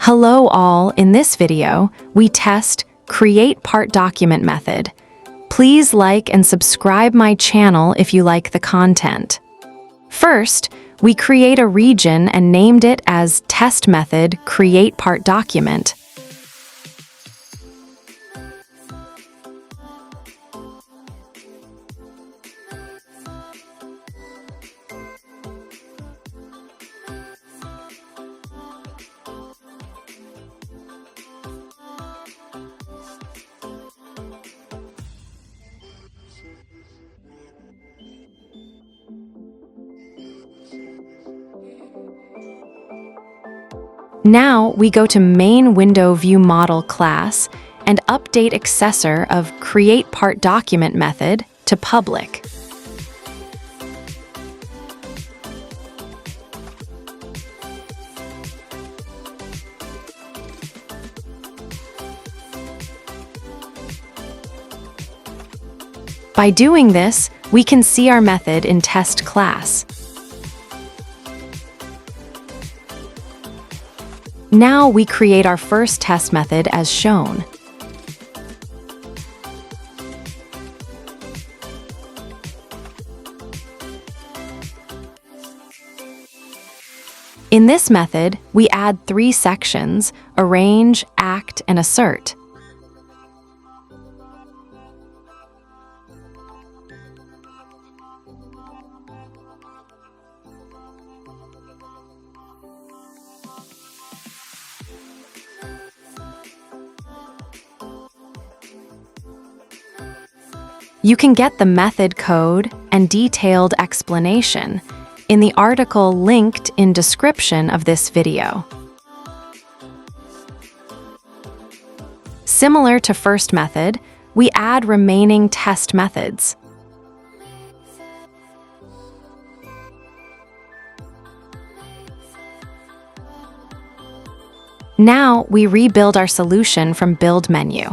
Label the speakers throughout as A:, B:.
A: Hello all, in this video, we test CreatePartDocument Method. Please like and subscribe my channel if you like the content. First, we create a region and named it as Test Method CreatePartDocument. Now we go to Main Window View Model class and update accessor of CreatePartDocument Method to public. By doing this, we can see our method in test class. Now we create our first test method as shown. In this method, we add 3 sections: arrange, act, and assert. You can get the method code and detailed explanation in the article linked in description of this video. Similar to first method, we add remaining test methods. Now we rebuild our solution from Build menu.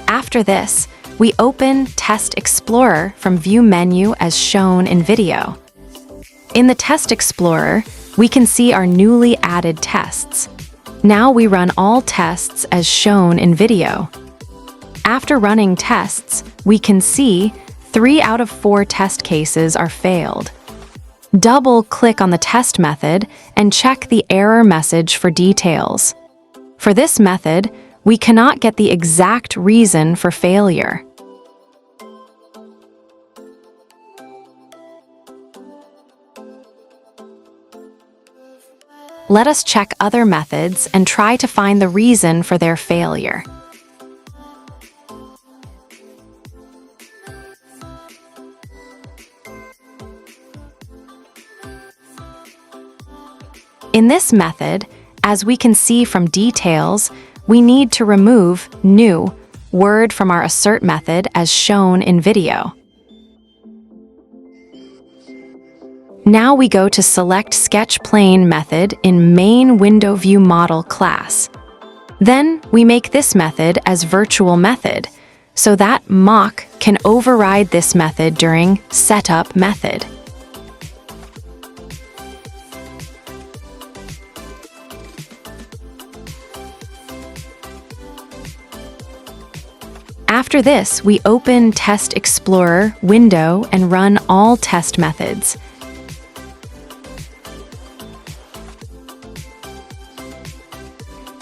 A: After this, we open Test Explorer from View menu as shown in video. In the Test Explorer, we can see our newly added tests. Now we run all tests as shown in video. After running tests, we can see 3 out of 4 test cases are failed. Double-click on the test method and check the error message for details. For this method, we cannot get the exact reason for failure. Let us check other methods and try to find the reason for their failure. In this method, as we can see from details, we need to remove new word from our assert method as shown in video. Now we go to Select Sketch Plane method in Main Window View Model class. Then we make this method as virtual method so that mock can override this method during Setup method. After this, we open Test Explorer window and run all test methods.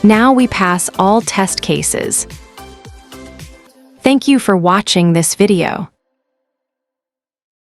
A: Now we pass all test cases. Thank you for watching this video.